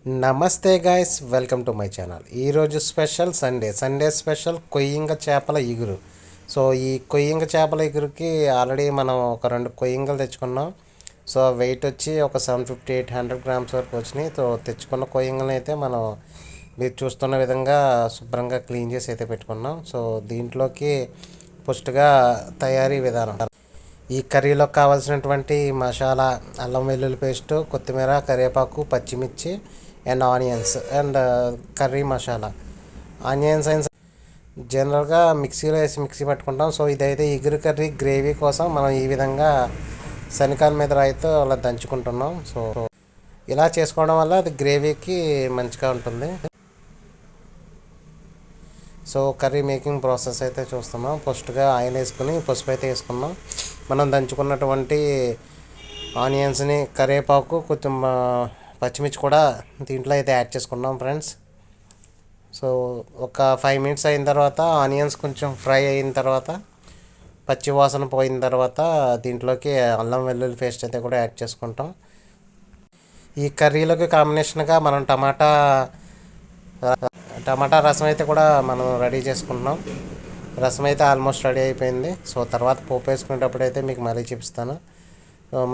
నమస్తే guys, welcome to my channel. ఈరోజు special Sunday special కొయ్యింగ చేపల ఇగురు. సో ఈ కొయ్యింగ చేపల ఇగురుకి ఆల్రెడీ మనం ఒక 2 కొయ్యింగలు తెచ్చుకున్నాం. సో వెయిట్ వచ్చి ఒక 750-800 గ్రామ్స్ వరకు వచ్చినాయి. సో తెచ్చుకున్న కొయ్యింగలను అయితే మనం మీరు చూస్తున్న విధంగా శుభ్రంగా క్లీన్ చేసి అయితే పెట్టుకున్నాం. సో దీంట్లోకి ఫస్ట్గా తయారీ విధానం. ఈ కర్రీలోకి కావాల్సినటువంటి మసాలా: అల్లం వెల్లుల్లి పేస్టు, కొత్తిమీర, కరివేపాకు, పచ్చిమిర్చి and onions and curry masala. Onions and జనరల్గా మిక్సీలో వేసి మిక్సీ పట్టుకుంటాం. సో ఇదైతే ఇగురు కర్రీ గ్రేవీ కోసం మనం ఈ విధంగా శనకాల మీద రాయితో అలా దంచుకుంటున్నాం. సో ఇలా చేసుకోవడం వల్ల అది గ్రేవీకి మంచిగా ఉంటుంది. సో కర్రీ మేకింగ్ ప్రాసెస్ అయితే చూస్తున్నాం. ఫస్ట్గా ఆయిల్ వేసుకుని పసుపు అయితే వేసుకున్నాం. మనం దంచుకున్నటువంటి ఆనియన్స్ని, కరివేపాకు, కొంచెం పచ్చిమిర్చి కూడా దీంట్లో అయితే యాడ్ చేసుకున్నాం ఫ్రెండ్స్. సో ఒక 5 మినిట్స్ అయిన తర్వాత ఆనియన్స్ కొంచెం ఫ్రై అయిన తర్వాత, పచ్చి వాసన పోయిన తర్వాత దీంట్లోకి అల్లం వెల్లుల్లి పేస్ట్ అయితే కూడా యాడ్ చేసుకుంటాం. ఈ కర్రీలోకి కాంబినేషన్గా మనం టమాటా రసం అయితే కూడా మనం రెడీ చేసుకుంటున్నాం. రసం అయితే ఆల్మోస్ట్ రెడీ అయిపోయింది. సో తర్వాత పోపు వేసుకునేటప్పుడు అయితే మీకు మరీ చూపిస్తాను.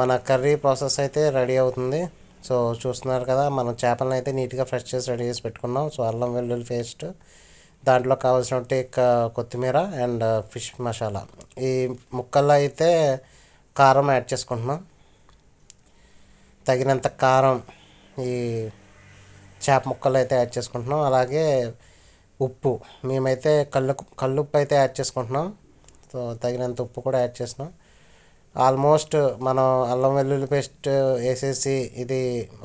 మన కర్రీ ప్రాసెస్ అయితే రెడీ అవుతుంది. సో చూస్తున్నారు కదా, మనం చేపలను అయితే నీట్గా ఫ్రెష్ చేసి రెడీ చేసి పెట్టుకున్నాం. సో అల్లం వెల్లుల్లి పేస్ట్, దాంట్లో కావాల్సినట్టు కొత్తిమీర అండ్ ఫిష్ మసాలా. ఈ ముక్కల్లో అయితే కారం యాడ్ చేసుకుంటున్నాం. తగినంత కారం ఈ చేప ముక్కలు అయితే యాడ్ చేసుకుంటున్నాం. అలాగే ఉప్పు మేమైతే కల్లుప్పు అయితే యాడ్ చేసుకుంటున్నాం. సో తగినంత ఉప్పు కూడా యాడ్ చేసినాం. ఆల్మోస్ట్ మనం అల్లం వెల్లుల్లి పేస్ట్ వేసేసి ఇది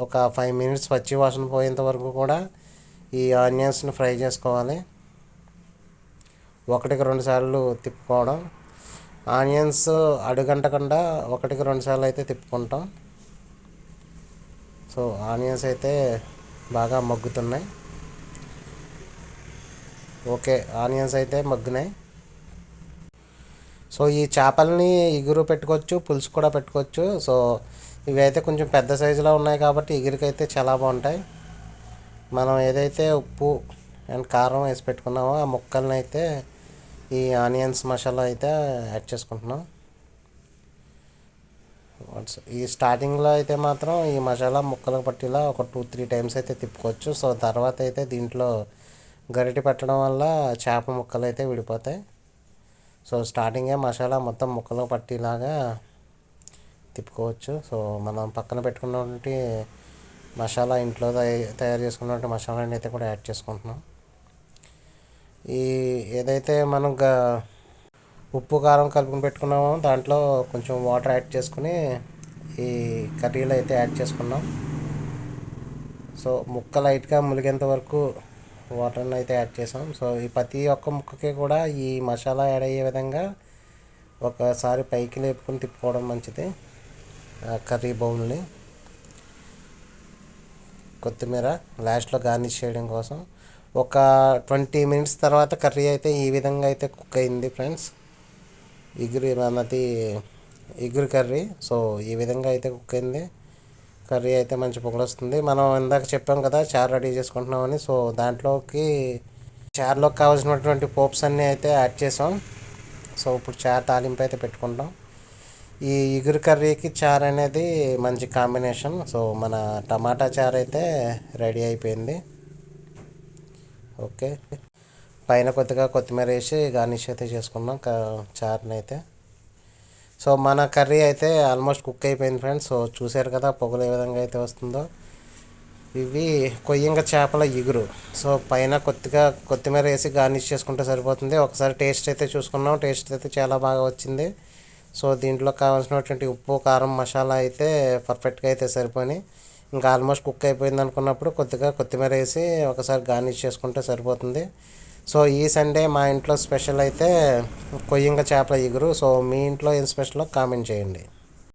ఒక 5 మినిట్స్ పచ్చి వాసన పోయేంత వరకు కూడా ఈ ఆనియన్స్ని ఫ్రై చేసుకోవాలి. 1-2 సార్లు తిప్పుకోవడం. ఆనియన్స్ అడుగంటకుండా 1-2 సార్లు అయితే తిప్పుకుంటాం. సో ఆనియన్స్ అయితే బాగా మగ్గుతున్నాయి. ఓకే, ఆనియన్స్ అయితే మగ్గినాయి. సో ఈ చేపలని ఇగురు పెట్టుకోవచ్చు, పులుసు కూడా పెట్టుకోవచ్చు. సో ఇవి అయితే కొంచెం పెద్ద సైజులో ఉన్నాయి కాబట్టి ఇగురికి అయితే చాలా బాగుంటాయి. మనం ఏదైతే ఉప్పు అండ్ కారం వేసి పెట్టుకున్నామో ఆ ముక్కల్ని అయితే ఈ ఆనియన్స్ మసాలా అయితే యాడ్ చేసుకుంటున్నాం. ఈ స్టార్టింగ్లో అయితే మాత్రం ఈ మసాలా ముక్కలకు పట్టిలా ఒక 2-3 టైమ్స్ అయితే తిప్పుకోవచ్చు. సో తర్వాత అయితే దీంట్లో గరిటె పెట్టడం వల్ల చేప ముక్కలు అయితే విడిపోతాయి. సో స్టార్టింగే మసాలా మొత్తం ముక్కలకు పట్టేలాగా తిప్పుకోవచ్చు. సో మనం పక్కన పెట్టుకున్నటువంటి మసాలా, ఇంట్లో తయారు చేసుకున్నటువంటి మసాలాని అయితే కూడా యాడ్ చేసుకుంటున్నాం. ఈ ఏదైతే మనం ఉప్పు కారం కలుపుకొని పెట్టుకున్నామో దాంట్లో కొంచెం వాటర్ యాడ్ చేసుకుని ఈ కర్రీలో అయితే యాడ్ చేసుకున్నాం. సో ముక్క లైట్గా ములిగేంత వరకు వాటర్ని అయితే యాడ్ చేసాం. సో ఈ ప్రతి ఒక్క ముక్కకి కూడా ఈ మసాలా యాడ్ అయ్యే విధంగా ఒకసారి పైకి లేపుకొని తిప్పుకోవడం మంచిది. కర్రీ బౌల్ని కొత్తిమీర లాస్ట్లో గార్నిష్ చేయడం కోసం. ఒక 20 మినిట్స్ తర్వాత కర్రీ అయితే ఈ విధంగా అయితే కుక్ అయింది ఫ్రెండ్స్. ఇగురు కర్రీ సో ఈ విధంగా అయితే కుక్ అయింది. కర్రీ అయితే మంచి పొగలు వస్తుంది. మనం ఇందాక చెప్పాం కదా చారు రెడీ చేసుకుంటున్నామని. సో చారులోకి కావాల్సినటువంటి పోప్స్ అన్నీ అయితే యాడ్ చేసాం. సో ఇప్పుడు చారు తాలింపు అయితే పెట్టుకుంటాం. ఈ ఇగురు కర్రీకి చారు అనేది మంచి కాంబినేషన్. సో మన టమాటా చారు అయితే రెడీ అయిపోయింది. ఓకే, పైన కొద్దిగా కొత్తిమీర వేసి గార్నిష్ అయితే చేసుకున్నాం చారుని అయితే. సో మన కర్రీ అయితే ఆల్మోస్ట్ కుక్ అయిపోయింది ఫ్రెండ్స్. సో చూసారు కదా పొగలు ఏ విధంగా అయితే వస్తుందో. ఇవి కొయ్యంగ చేపల ఇగురు. సో పైన కొద్దిగా కొత్తిమీర వేసి గార్నిష్ చేసుకుంటే సరిపోతుంది. ఒకసారి టేస్ట్ అయితే చూసుకున్నాం. టేస్ట్ అయితే చాలా బాగా వచ్చింది. సో దీంట్లో కావాల్సినటువంటి ఉప్పు, కారం, మసాలా అయితే పర్ఫెక్ట్గా అయితే సరిపోయినాయి. ఇంకా ఆల్మోస్ట్ కుక్ అయిపోయింది అనుకున్నప్పుడు కొద్దిగా కొత్తిమీర వేసి ఒకసారి గార్నిష్ చేసుకుంటే సరిపోతుంది. సో ఈ సండే మా ఇంట్లో స్పెషల్ అయితే కొయ్యంగ చేపల ఇగురు. సో మీ ఇంట్లో ఏం స్పెషల్లో కామెంట్ చేయండి.